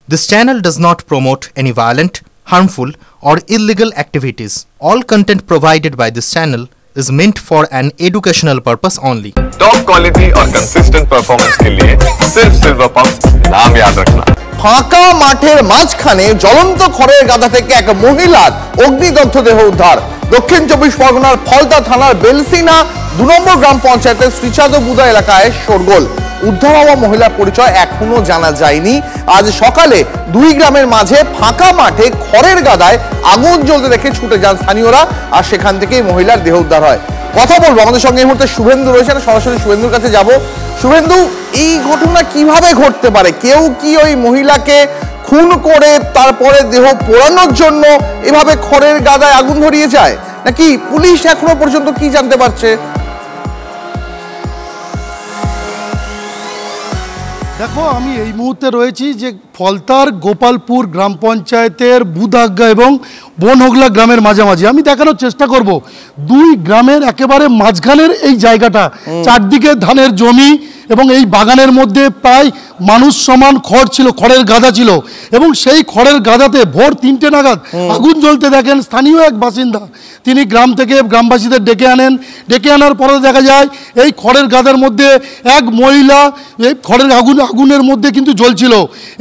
This channel does not promote any violent, harmful, or illegal activities. All content provided by this channel is meant for an educational purpose only. Top quality और consistent performance के लिए सिर्फ silver pump नाम याद रखना। ফাঁকা মাঠের মাঝখানে জ্বলন্ত খড়ের গাদা থেকে এক মহিলার অগ্নিদগ্ধ দেহ উদ্ধার। দক্ষিণ 24 পরগনার ফলতা থানার বেলসিনা 2 নম্বর গ্রাম পঞ্চায়েতের শ্রীচাঁদবুদা এলাকায় শোরগোল। উদ্ধার হওয়া মহিলার পরিচয় এখনো জানা যায়নি। আজ সকালে দুই গ্রামের মাঝে ফাঁকা মাঠে খড়ের গাদায় আগুন জ্বলতে দেখে ছুটে যান স্থানীয়রা, আর সেখান থেকেই মহিলার দেহ উদ্ধার হয়। কথা বলবো, আমাদের সঙ্গে এই মুহূর্তে শুভেন্দু রয়েছেন, সরাসরি শুভেন্দুর কাছে যাব। শুভেন্দু, এই ঘটনা কিভাবে ঘটতে পারে? কেউ কি ওই মহিলাকে খুন করে তারপরে দেহ পোড়ানোর জন্য এভাবে খড়ের গাদায় আগুন ধরিয়ে যায়, নাকি পুলিশ এখনো পর্যন্ত কি জানতে পারছে? দেখো, আমি এই মুহূর্তে রয়েছি যে ফলতার গোপালপুর গ্রাম পঞ্চায়েতের বুদাগ্গা এবং বনহগলা গ্রামের মাঝামাঝি। আমি দেখানোর চেষ্টা করব দুই গ্রামের একেবারে মাঝখানের এই জায়গাটা, চারদিকে ধানের জমি এবং এই বাগানের মধ্যে প্রায় মানুষ সমান খড় ছিল, খড়ের গাদা ছিল, এবং সেই খড়ের গাদাতে ভোর 3টে নাগাদ আগুন জ্বলতে দেখেন স্থানীয় এক বাসিন্দা। তিনি গ্রাম থেকে গ্রামবাসীদের ডেকে আনেন। ডেকে আনার পরে দেখা যায় এই খড়ের গাদার মধ্যে এক মহিলা এই খড়ের আগুনের মধ্যে কিন্তু জ্বলছিল।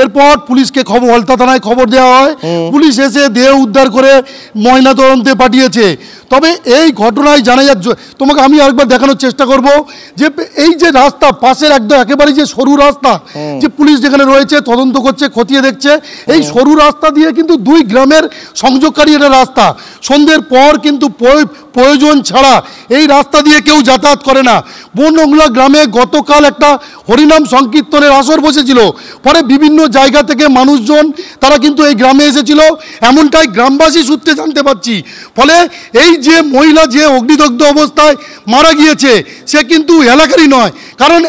এরপর পুলিশকে ফলতা থানায় খবর দেওয়া হয়। পুলিশ এসে দেহ উদ্ধার করে ময়নাতদন্তে পাঠিয়েছে। তবে এই ঘটনায় জানা যাচ্ছে, তোমাকে আমি আরেকবার দেখানোর চেষ্টা করব যে এই যে রাস্তা পাশের একদম একেবারে যে সরু রাস্তা, যে পুলিশ যেখানে রয়েছে তদন্ত করছে, খতিয়ে দেখছে, এই সরু রাস্তা দিয়ে কিন্তু দুই গ্রামের সংযোগকারী একটা রাস্তা। সন্ধ্যের পর কিন্তু প্রয়োজন ছাড়া এই রাস্তা দিয়ে কেউ যাতায়াত করে না। বনহগলা গ্রামে গতকাল একটা হরিনাম সংকীর্তনের আসর বসেছিল, পরে বিভিন্ন জায়গা থেকে মানুষজন তারা কিন্তু এই গ্রামে এসেছিল, এমনটাই গ্রামবাসী সূত্রে জানতে পারছি। ফলে এই যে মহিলা যে অগ্নিদগ্ধ অবস্থায় মারা গিয়েছে সে কিন্তু এলাকারই নয়, কারণ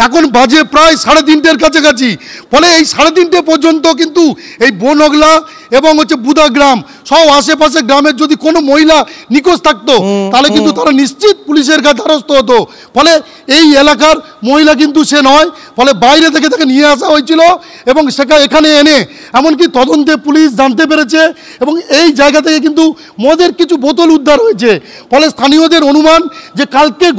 এখন বাজে প্রায় 3:30-এর কাছাকাছি। ফলে এই 3:30 পর্যন্ত কিন্তু এই বনহগলা এবং বুদা গ্রাম সব আশেপাশে গ্রামের যদি কোনো মহিলা নিখোঁজ থাকতো তাহলে কিন্তু তারা নিশ্চিত পুলিশের কাছে দ্বারস্থ হতো। ফলে এই এলাকার মহিলা কিন্তু সে নয়, ফলে বাইরে থেকে তাকে নিয়ে আসা হয়েছিল এবং এখানে এনে এমনকি তদন্তে পুলিশ জানতে পেরেছে এবং এই জায়গা থেকে কিন্তু মদের কিছু বোতল উদ্ধার হয়েছে। ফলে স্থানীয়দের অনুমান যে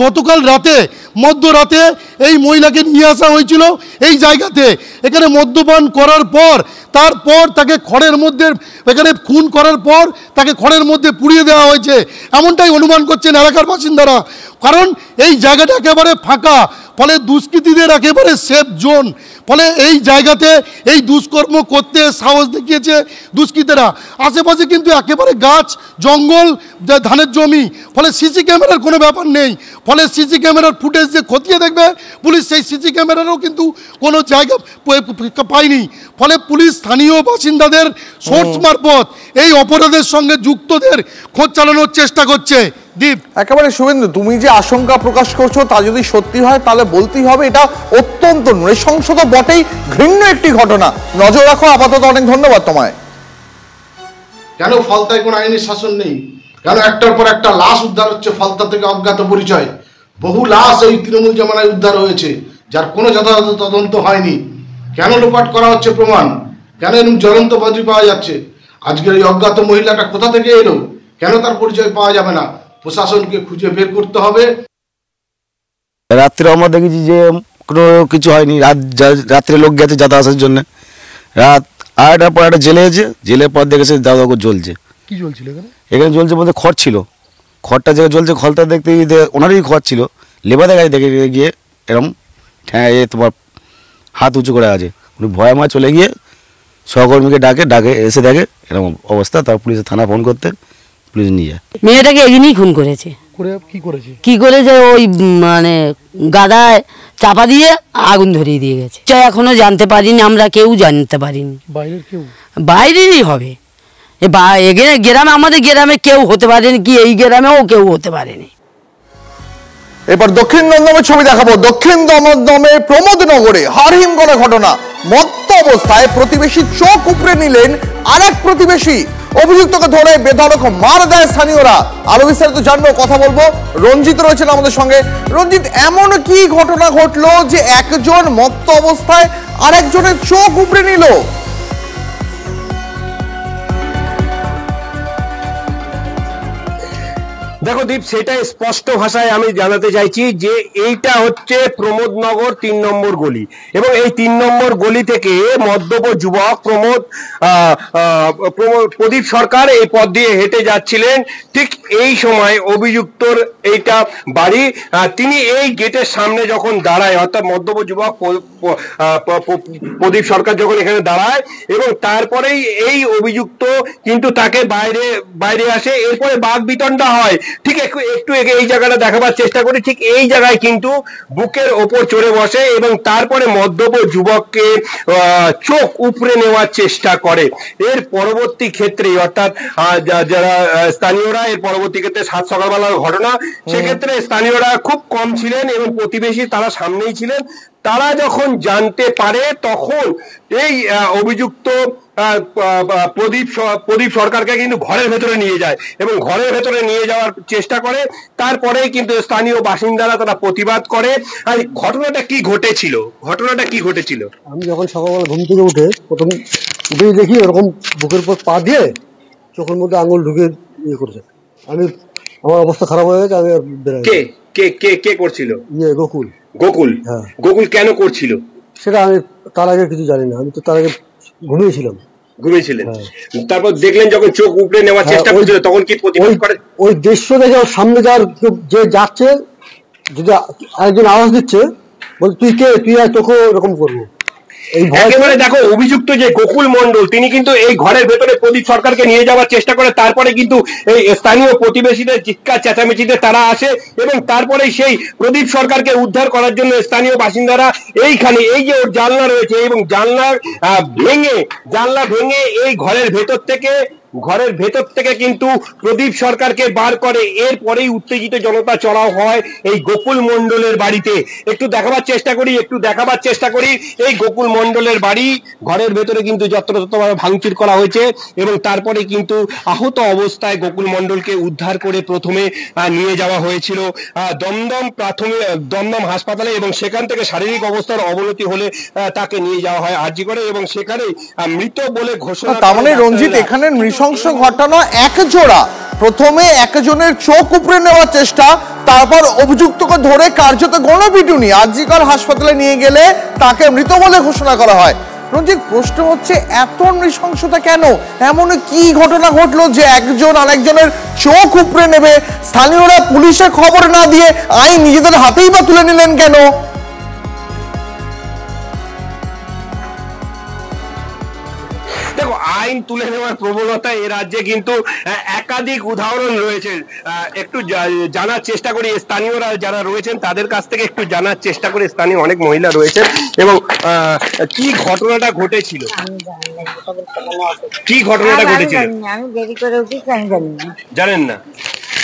গতকাল রাতে মধ্যরাতে এই মহিলাকে নিয়ে আসা হয়েছিল এই জায়গাতে। এখানে মদ্যপান করার পর তারপর তাকে খড়ের মধ্যে এখানে খুন করার পর তাকে খড়ের মধ্যে পুড়িয়ে দেওয়া হয়েছে, এমনটাই অনুমান করছেন এলাকার বাসিন্দারা। কারণ এই জায়গাটা একেবারে ফাঁকা, ফলে দুষ্কৃতীদের একেবারে সেফ জোন। ফলে এই জায়গাতে এই দুষ্কর্ম করতে সাহস দেখিয়েছে দুষ্কৃতীরা। আশেপাশে কিন্তু একেবারে গাছ জঙ্গল, ধানের জমি, ফলে সিসি ক্যামেরার কোনো ব্যাপার নেই। ফলে সিসি ক্যামেরার ফুটেজ যে খতিয়ে দেখবে পুলিশ, সেই সিসি ক্যামেরারও কিন্তু কোনো জায়গা পায়নি। ফলে পুলিশ স্থানীয় বাসিন্দাদের সোর্স মারফত এই অপরাধের সঙ্গে যুক্তদের খোঁজ চালানোর চেষ্টা করছে। দীপ, একেবারে শুভেন্দু, তুমি যে আশঙ্কা প্রকাশ করছো তা যদি সত্যি হয় তাহলে বলতেই হবে এটা অত্যন্ত নৃশংস তো বটেই, ঘৃণ্য একটি ঘটনা। নজর রাখো। আপাতত অনেক ধন্যবাদ তোমায়। কেন ফলতায় কোনো আইনি শাসন নেই? কেন একটার পর একটা লাশ উদ্ধার হচ্ছে ফলতা থেকে অজ্ঞাত পরিচয়? বহু লাশ এই তৃণমূল জামানায় উদ্ধার হয়েছে যার কোনো যথাযথ তদন্ত হয়নি। কেন লোপাট করা হচ্ছে প্রমাণ? কেন এরকম জ্বলন্ত বডি পাওয়া যাচ্ছে? আজকের এই অজ্ঞাত মহিলাটা কোথা থেকে এলো? কেন তার পরিচয় পাওয়া যাবে না? প্রশাসনকে খুঁজে বের করতে হবে। রাত্রে আমরা দেখেছি যে কোনো কিছু হয়নি, রাত্রে লোক গেছে যাতায়াতের জন্য। রাত 8টার পর একটা জেলে আছে, জেলের পর দেখেছে দাদা জ্বলছে। কি জ্বলছিল এখানে? এখানে জ্বলছে বলতে খড় ছিল, খড়টা যে জ্বলছে, খড়টা দেখতে ওনারই খড় ছিল। লেবাদের গাড়ি দেখে গিয়ে এরকম তোমার হাত উঁচু করে আছে, উনি ভয়ময় চলে গিয়ে সহকর্মীকে ডাকে এসে দেখে এরকম অবস্থা। তার পুলিশের থানা ফোন করতে পুলিশ নিয়ে যায়। মেয়েটাকে এগিয়েই খুন করেছে। কি করেছে? ওই মানে গাদায় চাপা দিয়ে আগুন ধরিয়ে দিয়ে গেছে। এখনো জানতে পারিনি, আমরা কেউ জানতে পারিনি। বাইরেরই হবে, গ্রামে, আমাদের গ্রামে কেউ হতে পারেনি, কি এই গ্রামেও কেউ হতে পারেনি। এবার দক্ষিণ দমদমের ছবি দেখাবো। দক্ষিণ দমদমের প্রমোদনগরে হারহিম করা ঘটনা। মত্ত অবস্থায় প্রতিবেশী চোখ উপড়ে নিলেন আরেক প্রতিবেশী। অভিযুক্তকে ধরে বেধড়ক মার দেয় স্থানীয়রা। আরো বিস্তারিত জানবো, কথা বলবো। রঞ্জিত রয়েছেন আমাদের সঙ্গে। রঞ্জিত, এমন কি ঘটনা ঘটলো যে একজন মত্ত অবস্থায় আরেকজনের চোখ উপড়ে নিল? দেখো দীপ, সেটা স্পষ্ট ভাষায় আমি জানাতে চাইছি যে এইটা হচ্ছে প্রমোদনগর 3 নম্বর গলি, এবং এই 3 নম্বর গলি থেকে মদ্যপ যুবক প্রদীপ সরকার এই পথ দিয়ে হেঁটে যাচ্ছিলেন। ঠিক এই সময় অভিযুক্তর এইটা বাড়ি, তিনি এই গেটের সামনে যখন দাঁড়ায়, অর্থাৎ মদ্যপ যুবক প্রদীপ সরকার যখন এখানে দাঁড়ায়, এবং তারপরেই এই অভিযুক্ত কিন্তু তাকে বাইরে আসে। এরপরে বাক বিতণ্ডা হয়। ঠিক একটু এই জায়গাটা দেখাবার চেষ্টা করি। ঠিক এই জায়গায় কিন্তু বুকের ওপর চড়ে বসে এবং তারপরে মদ্যপ যুবককে চোখ উপড়ে নেওয়ার চেষ্টা করে। এর পরবর্তী ক্ষেত্রে, অর্থাৎ যারা স্থানীয়রা, এর পরবর্তী ক্ষেত্রে 7 সকালবেলার ঘটনা, সেক্ষেত্রে স্থানীয়রা খুব কম ছিলেন এবং প্রতিবেশী তারা সামনেই ছিলেন। তারা যখন জানতে পারে তখন এই অভিযুক্ত প্রদীপ সরকারকে কিন্তু ঘরের ভেতরে নিয়ে যায় এবং ঘরের ভেতরে নিয়ে যাওয়ার চেষ্টা করে। তারপরে কিন্তু স্থানীয় বাসিন্দারা তারা প্রতিবাদ করে। আর ঘটনাটা কি ঘটেছিল? আমি যখন সকালবেলা ঘুম থেকে প্রথম উঠেই দেখি এরকম বুকের উপর পা দিয়ে চোখের মধ্যে আঙুল ঢুকে করেছে। আমার অবস্থা খারাপ হয়ে গেছে। আমি কে করছিল? গোকুল। হ্যাঁ, গোকুল কেন করছিল সেটা আমি তার আগে কিছু জানি না। আমি তো তার আগে ঘুমিয়েছিলেন। তারপর দেখলেন যখন চোখ উপড়ে নেওয়ার চেষ্টা করছিল তখন কি প্রতিবাদ করে? ওই দৃশ্য দেখে সামনে যে যাচ্ছে, যদি আরেকজন আওয়াজ দিচ্ছে, বল তুই কে, তুই আর তোকে এরকম করবো। একেবারে দেখো, অভিযুক্ত যে গোকুল মন্ডল, তিনি কিন্তু এই ঘরের ভেতরে প্রদীপ সরকারকে নিয়ে যাওয়ার চেষ্টা করে। তারপরে কিন্তু এই স্থানীয় প্রতিবেশীদের চিৎকার চেঁচামেচিতে তারা আসে এবং তারপরে সেই প্রদীপ সরকারকে উদ্ধার করার জন্য স্থানীয় বাসিন্দারা এইখানে, এই যে ওর জানলা রয়েছে, এবং জানলা ভেঙে এই ঘরের ভেতর থেকে কিন্তু প্রদীপ সরকারকে বার করে। এরপরেই উত্তেজিত জনতা চড়াও হয় এই গোকুল মন্ডলের বাড়িতে। একটু দেখাবার চেষ্টা করি এই গোকুল মন্ডলের বাড়ি। ঘরের ভেতরে কিন্তু যত্রতত্রভাবে ভাঙচুর করা হয়েছে এবং তারপরে কিন্তু আহত অবস্থায় গোকুল মন্ডলকে উদ্ধার করে প্রথমে নিয়ে যাওয়া হয়েছিল দমদম হাসপাতালে, এবং সেখান থেকে শারীরিক অবস্থার অবনতি হলে তাকে নিয়ে যাওয়া হয় আরজি করে, এবং সেখানে মৃত বলে ঘোষণা। তার মানে রঞ্জিত, এখানে নৃশংস ঘটনা এক জোড়া। প্রথমে একজনের চোখ উপড়ে নেওয়ার চেষ্টা, তারপর অভিযুক্তকে ধরে কার্যত গণপিটুনি, আরজিকর হাসপাতালে নিয়ে গেলে তাকে মৃত বলে ঘোষণা করা হয়। রঞ্জিত, প্রশ্ন হচ্ছে এত নৃশংসতা কেন? এমন কি ঘটনা ঘটলো যে একজন আরেকজনের চোখ উপড়ে নেবে? স্থানীয়রা পুলিশে খবর না দিয়ে আইন নিজেদের হাতেই বা তুলে নিলেন কেন? দেখো, আইন তুলে নেওয়ার প্রবণতা এ রাজ্যে কিন্তু একাধিক উদাহরণ রয়েছে। একটু জানার চেষ্টা করি, স্থানীয়রা যারা রয়েছেন তাদের কাছ থেকে একটু জানার চেষ্টা করি। স্থানীয় অনেক মহিলা রয়েছেন, এবং কি ঘটনাটা ঘটেছিল? আমি দেরি করে উঠেছি, আমি জানেন না?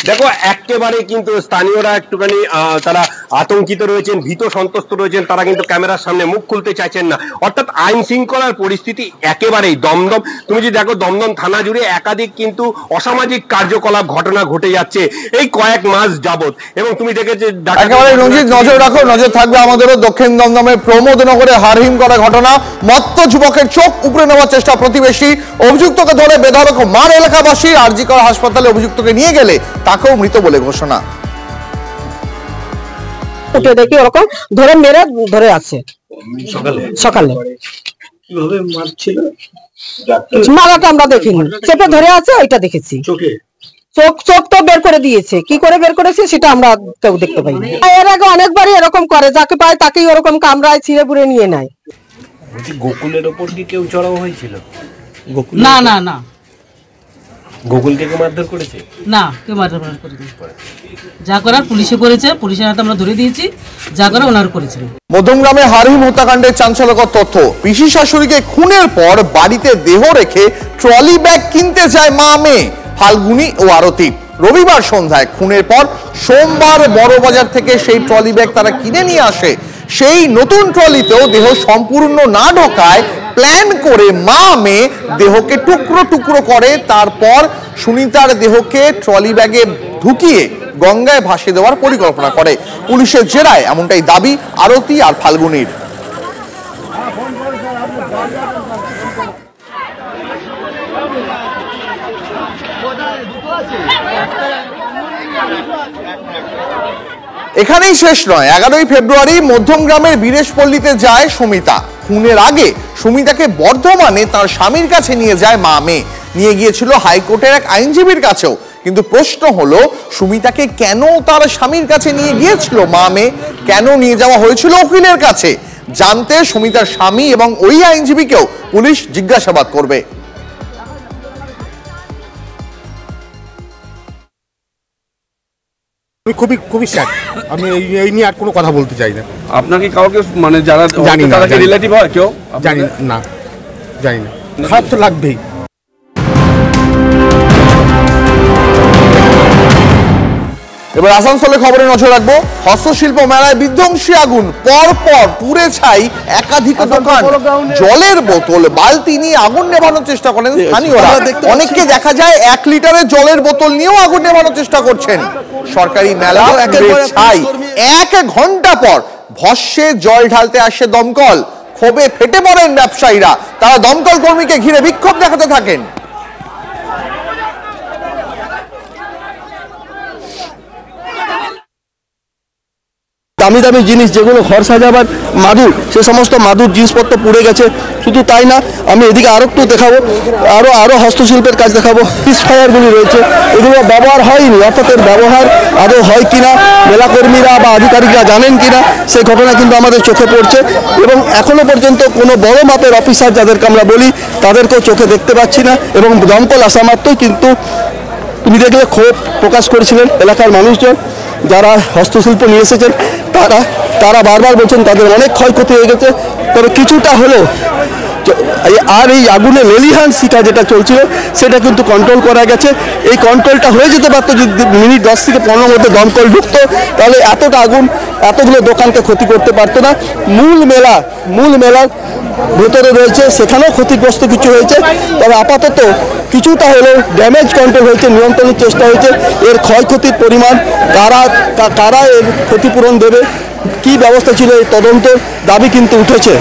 দেখো, একেবারে কিন্তু স্থানীয়রা একটুখানি তারা আতঙ্কিত রয়েছেন, ভীত সন্ত্রস্ত রয়েছেন। তারা কিন্তু ক্যামেরার সামনে মুখ খুলতে চাইছেন না। অর্থাৎ আইন শৃঙ্খলার পরিস্থিতি একেবারেই দমদম, তুমি যদি দেখো দমদম থানা জুড়ে একাধিক কিন্তু অসামাজিক কার্যকলাপ ঘটনা ঘটে যাচ্ছে এই কয়েক মাস যাবত, এবং তুমি দেখেছো একেবারে রঞ্জিত, নজর রাখো, নজর থাকবে আমাদেরও। দক্ষিণ দমদমের প্রমোদনগরে হারহিম করা ঘটনা, মত্ত যুবকের চোখ উপড়ে নেওয়ার চেষ্টা প্রতিবেশী, অভিযুক্তকে ধরে বেধড়ক মার এলাকাবাসী। আরজিকর হাসপাতালে অভিযুক্তকে নিয়ে গেলে তাকেও মৃত বলে ঘোষণা। উঠে দেখি ওরকম ধরে মেরে ধরে আছে সকালে। কিভাবে মারছিল? মারাটা আমরা দেখিনি, চেপে ধরে আছে ওইটা দেখেছি। চোখ তো বের করে দিয়েছে, কি করে বের করেছে সেটা আমরা কেউ দেখতে পাইনি। এর আগে অনেকবারই এরকম করে, যাকে পায় তাকেই ওরকম কামড়ায়, ছিঁড়ে পুড়ে নিয়ে নেয়। গোকুলের ওপর কি কেউ চড়াও হয়েছিল? না না না, গোকুলকে কেউ মারধর করেছে? না, কেউ মারধর করেছে। যা করার পুলিশে করেছে, পুলিশের হাতে আমরা ধরে দিয়েছি। যা করার ওনার করেছিলেন। মধ্যমগ্রামে হারহিম হত্যাকাণ্ডের চাঞ্চল্যকর তথ্য। পিসি শাশুড়িকে খুনের পর বাড়িতে দেহ রেখে ট্রলি ব্যাগ কিনতে যায় মা মেয়ে ফাল্গুনী ও আরতি। রবিবার সন্ধ্যায় খুনের পর সোমবার বড়বাজার থেকে সেই ট্রলি ব্যাগ তারা কিনে নিয়ে আসে। সেই নতুন ট্রলিতেও দেহ সম্পূর্ণ না ঢোকায় প্ল্যান করে মা মেয়ে দেহকে টুকরো টুকরো করে, তারপর সুনিতার দেহকে ট্রলি ব্যাগে ঢুকিয়ে গঙ্গায় ভাসিয়ে দেওয়ার পরিকল্পনা করে। পুলিশের জেরায় এমনটাই দাবি আরতি আর ফাল্গুনীর। এখানেই শেষ নয়। 11ই ফেব্রুয়ারি মধ্যমগ্রামের বীরেশপল্লীতে যায় সুমিতা। খুনের আগে সুমিতাকে বর্ধমানে তার স্বামীর কাছে নিয়ে যায় মা মেয়ে। নিয়ে গিয়েছিল হাইকোর্টের এক আইনজীবীর কাছেও। কিন্তু প্রশ্ন হলো, সুমিতাকে কেন তার স্বামীর কাছে নিয়ে গিয়েছিল মা মেয়ে? কেন নিয়ে যাওয়া হয়েছিল উকিলের কাছে? জানতে সুমিতার স্বামী এবং ওই আইনজীবীকেও পুলিশ জিজ্ঞাসাবাদ করবে। আমি খুবই স্যাড। আমি এই নিয়ে আর কোনো কথা বলতে চাই না। আপনার কি কাউকে মানে যারা জানি না, রিলেটিভ হয় কেউ? জানি না, খারাপ তো লাগবেই। এবার আসানসোলে খবরে নজর রাখবো। হস্তশিল্প মেলায় বিধ্বংসী আগুন, পরপর পুড়ে ছাই একাধিক দোকান। জলের বোতল, বালতি নিয়ে আগুন নেভানোর চেষ্টা করেন স্থানীয়রা। অনেককে দেখা যায় 1 লিটারের জলের বোতল নিয়েও আগুন নেভানোর চেষ্টা করছেন। সরকারি মেলা ছাই। 1 ঘন্টা পর ভস্যে জল ঢালতে আসে দমকল। ক্ষোভে ফেটে পড়েন ব্যবসায়ীরা। তারা দমকল কর্মীকে ঘিরে বিক্ষোভ দেখাতে থাকেন। দামি দামি জিনিস যেগুলো ঘর সাজাবার মাদুর, সে সমস্ত মাদুর জিনিসপত্র পুড়ে গেছে। শুধু তাই না, আমি এদিকে আরও একটু দেখাবো, আরও হস্তশিল্পের কাজ দেখাবো। পিস ফায়ারগুলি রয়েছে, এগুলো ব্যবহার হয়নি, অর্থাৎ এর ব্যবহার আদৌ হয় কিনা, মেলাকর্মীরা বা আধিকারিকরা জানেন কিনা, সেই ঘটনা কিন্তু আমাদের চোখে পড়ছে। এবং এখনো পর্যন্ত কোনো বড় মাপের অফিসার যাদেরকে আমরা বলি, তাদেরকেও চোখে দেখতে পাচ্ছি না। এবং দমকল আসা মাত্রই কিন্তু তুমি দেখলে ক্ষোভ প্রকাশ করেছিলেন এলাকার মানুষজন যারা হস্তশিল্প নিয়ে এসেছেন। তারা বারবার বলছেন তাদের অনেক ক্ষয়ক্ষতি হয়ে গেছে। তবে কিছুটা হলেও আর এই আগুনে লেলিহান শিখা যেটা চলছিল সেটা কিন্তু কন্ট্রোল করা গেছে। এই কন্ট্রোলটা হয়ে যেতে পারতো যদি মিনিট 10 থেকে 15 মধ্যে দমকল ঢুকতো, তাহলে এতটা আগুন এতগুলো দোকানকে ক্ষতি করতে পারতো না। মূল মেলার ভেতরে রয়েছে, সেখানেও ক্ষতিগ্রস্ত কিছু হয়েছে। তবে আপাতত কিছুটা হলেও ড্যামেজ কন্ট্রোল হয়েছে, নিয়ন্ত্রণের চেষ্টা হয়েছে। এর ক্ষয়ক্ষতির পরিমাণ কারা এর ক্ষতিপূরণ দেবে, কি ব্যবস্থা ছিল, এই তদন্তের দাবি কিন্তু উঠেছে।